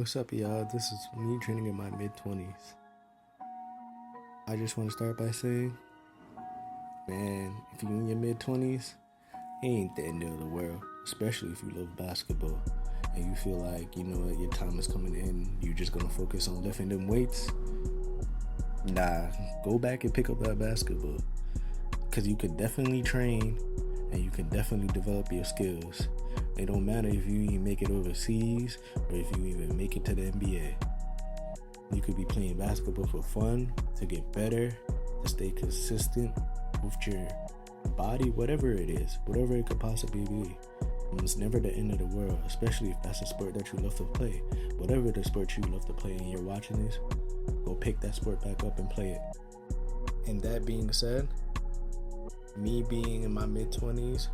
What's up, y'all? This is me training in my mid-20s. I just want to start by saying, man, if you're in your mid-20s, it ain't the end of the world, especially if you love basketball and you feel like, you know what, your time is coming in, you're just going to focus on lifting them weights. Nah, go back and pick up that basketball because you could definitely train and you can definitely develop your skills. It don't matter if you even make it overseas or if you even make it to the NBA. You could be playing basketball for fun, to get better, to stay consistent with your body, whatever it is, whatever it could possibly be. And it's never the end of the world, especially if that's a sport that you love to play. Whatever the sport you love to play and you're watching this, go pick that sport back up and play it. And that being said, me being in my mid-20s,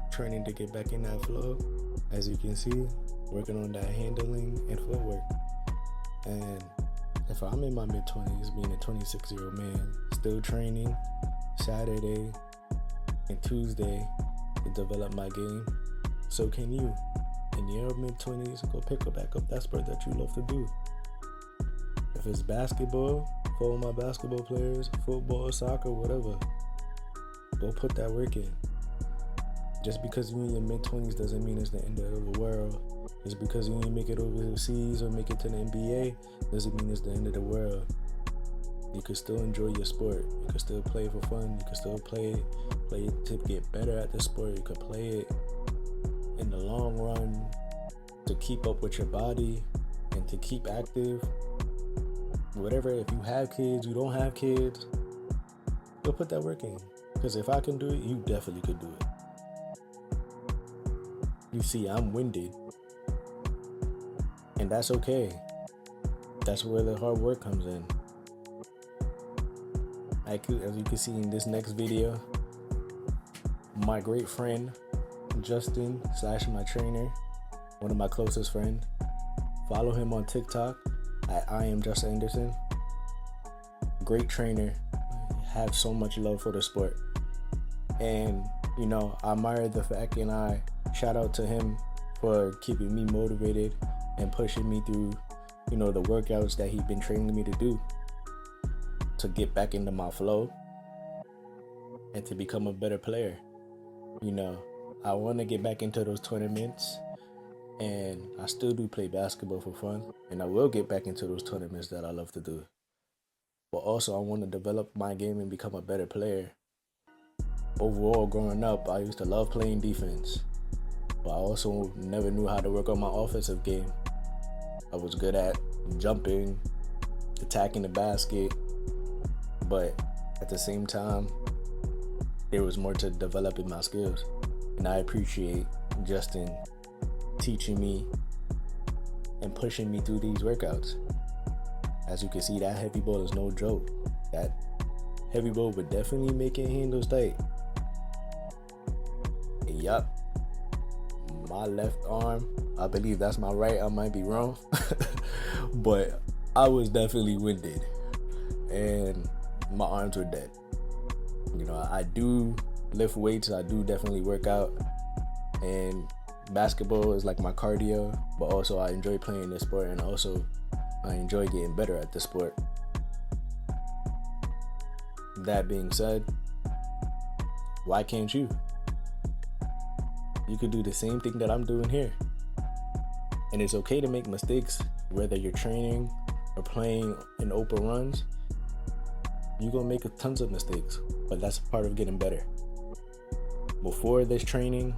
training to get back in that flow, as you can see, working on that handling and footwork. And if I'm in my mid-20s, being a 26-year-old man, still training Saturday and Tuesday to develop my game, so can you. In your mid-20s, go back up that sport that you love to do. If it's basketball, follow my basketball players, football, soccer, whatever. Go put that work in. Just because you're in your mid-20s doesn't mean it's the end of the world. Just because you didn't make it overseas or make it to the NBA doesn't mean it's the end of the world. You can still enjoy your sport. You can still play for fun. You can still play it to get better at the sport. You can play it in the long run to keep up with your body and to keep active. Whatever, if you have kids, you don't have kids, go put that work in. Because if I can do it, you definitely could do it. You see, I'm winded. And that's okay. That's where the hard work comes in. As you can see in this next video, my great friend, Justin / my trainer, one of my closest friends. Follow him on TikTok at I am Justin Anderson. Great trainer. Have so much love for the sport. And, you know, I admire the fact, and I shout out to him for keeping me motivated and pushing me through, you know, the workouts that he's been training me to do to get back into my flow and to become a better player. You know, I want to get back into those tournaments, and I still do play basketball for fun, and I will get back into those tournaments that I love to do. But also I want to develop my game and become a better player. Overall, growing up, I used to love playing defense, but I also never knew how to work on my offensive game. I was good at jumping, attacking the basket, but at the same time, there was more to developing my skills. And I appreciate Justin teaching me and pushing me through these workouts. As you can see, that heavy ball is no joke. That heavy ball would definitely make your handles tight. And yup, my left arm, I believe that's my right, I might be wrong, but I was definitely winded and my arms were dead. You know, I do lift weights, I do definitely work out, and basketball is like my cardio, but also I enjoy playing this sport, and also I enjoy getting better at the sport. That being said, why can't you? You could do the same thing that I'm doing here. And it's okay to make mistakes, whether you're training or playing in open runs. You're gonna make tons of mistakes, but that's part of getting better. Before this training,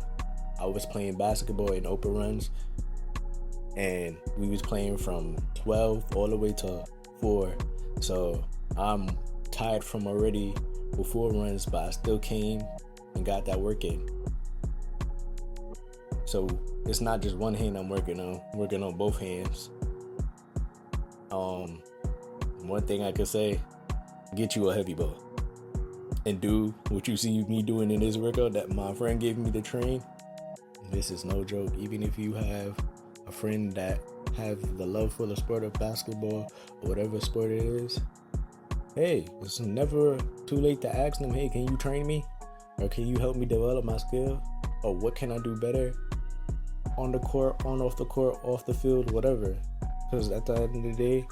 I was playing basketball in open runs, and we was playing from 12 all the way to 4. So I'm tired from already before runs, but I still came and got that work in. So it's not just one hand I'm working on both hands. One thing I could say, get you a heavy ball and do what you see me doing in this workout that my friend gave me to train. This is no joke. Even if you have a friend that have the love for the sport of basketball or whatever sport it is, hey, it's never too late to ask them, hey, can you train me? Or can you help me develop my skill? Or what can I do better? On the court, on off the court, off the field, whatever. because at the end of the day,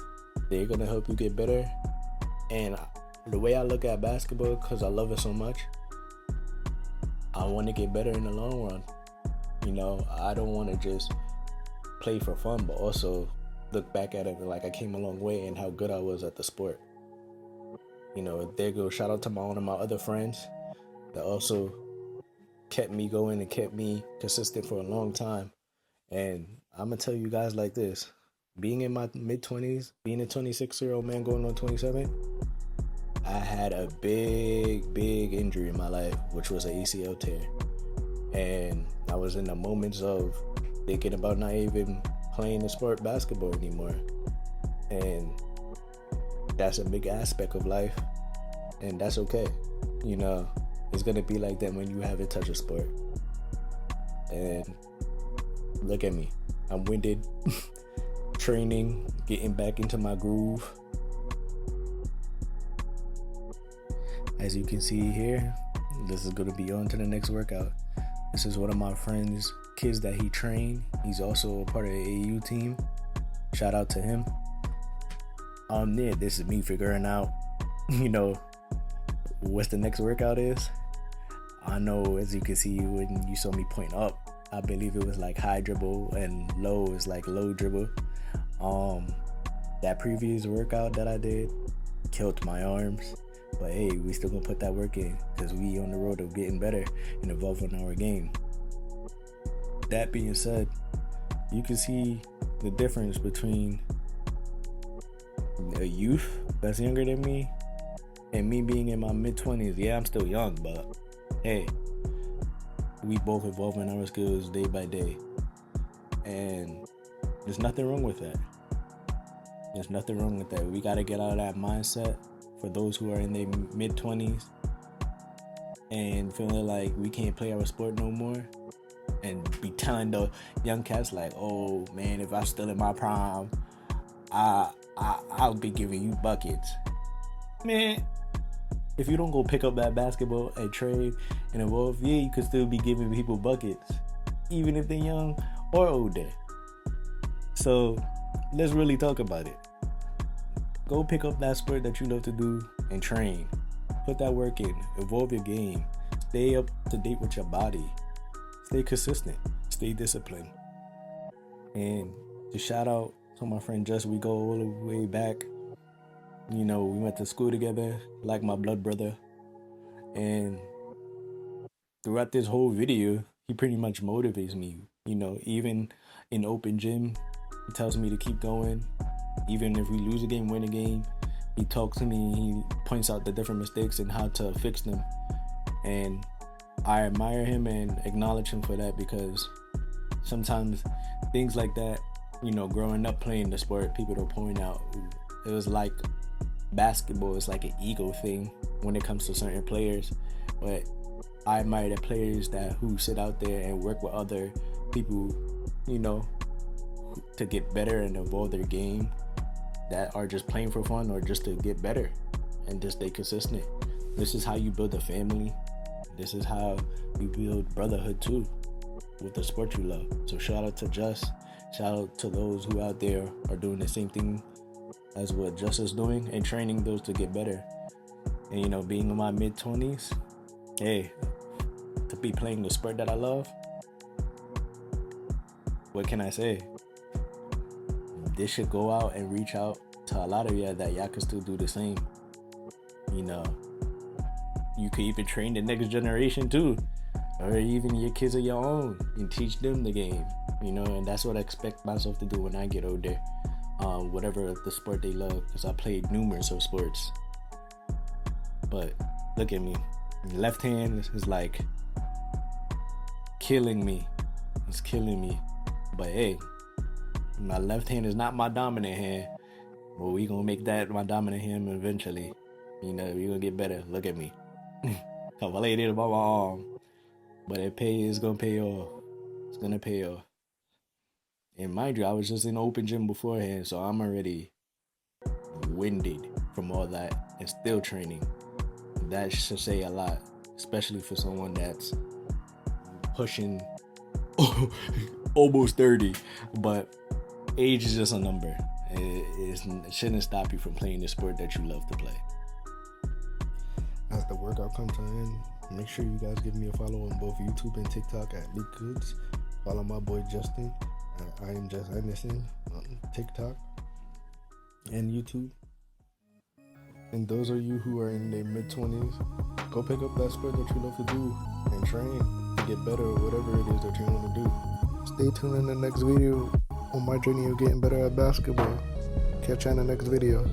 they're gonna help you get better. And the way I look at basketball, because I love it so much, I want to get better in the long run. I don't want to just play for fun, but also look back at it like I came a long way and how good I was at the sport. There goes shout out to one of my other friends that also kept me going and kept me consistent for a long time. And I'm gonna tell you guys like this: being in my mid-20s, being a 26-year-old man going on 27, I had a big injury in my life, which was an ACL tear. And I was in the moments of thinking about not even playing the sport basketball anymore. And that's a big aspect of life, and that's okay. It's gonna be like that when you haven't touched a sport. And look at me, I'm winded, training, getting back into my groove. As you can see here, this is gonna be on to the next workout. This is one of my friend's kids that he trained. He's also a part of the AU team. Shout out to him. This is me figuring out, what's the next workout is. I know, as you can see when you saw me point up, I believe it was like high dribble and low is like low dribble. That previous workout that I did killed my arms, but hey, we still gonna put that work in because we on the road of getting better and evolving our game. That being said, you can see the difference between a youth that's younger than me and me being in my mid-20s. Yeah, I'm still young, but hey, we both evolving our skills day by day, and there's nothing wrong with that. There's nothing wrong with that. We got to get out of that mindset for those who are in their mid-20s and feeling like we can't play our sport no more, and be telling the young cats like, oh man, if I'm still in my prime, I'll be giving you buckets. Man, if you don't go pick up that basketball and trade and evolve, yeah, you could still be giving people buckets, even if they're young or older. So let's really talk about it. Go pick up that sport that you love to do and train. Put that work in. Evolve your game. Stay up to date with your body. Stay consistent. Stay disciplined. And to shout out to my friend Just, we go all the way back. We went to school together, like my blood brother. And throughout this whole video, he pretty much motivates me. Even in open gym, he tells me to keep going. Even if we lose a game, win a game, he talks to me, he points out the different mistakes and how to fix them. And I admire him and acknowledge him for that, because sometimes things like that, growing up playing the sport, people don't point out. It was like basketball is like an ego thing when it comes to certain players, but I admire the players who sit out there and work with other people, to get better and evolve their game, that are just playing for fun or just to get better and just stay consistent. This is how you build a family. This is how you build brotherhood too, with the sport you love. So shout out to Just. Shout out to those who out there are doing the same thing as what Just is doing and training those to get better. And being in my mid-20s, hey, to be playing the sport that I love, what can I say? This should go out and reach out to a lot of y'all that y'all can still do the same. You could even train the next generation too, or even your kids of your own, and teach them the game. And that's what I expect myself to do when I get older. Whatever the sport they love, because I played numerous of sports. But look at me, left hand is like killing me. It's killing me. But hey, my left hand is not my dominant hand, but we gonna make that my dominant hand eventually. We gonna get better. Look at me. I laid it above my arm, but it's gonna pay off. It's gonna pay off. And mind you, I was just in open gym beforehand, so I'm already winded from all that and still training. That should say a lot, especially for someone that's pushing almost 30. But age is just a number. It shouldn't stop you from playing the sport that you love to play. As the workout comes to an end, make sure you guys give me a follow on both YouTube and TikTok at Luke Goods. Follow my boy Justin at I am Just Anderson on TikTok and YouTube. And those of you who are in their mid-20s, go pick up that sport that you love to do and train to get better or whatever it is that you want to do. Stay tuned in the next video on my journey of getting better at basketball. Catch you in the next video.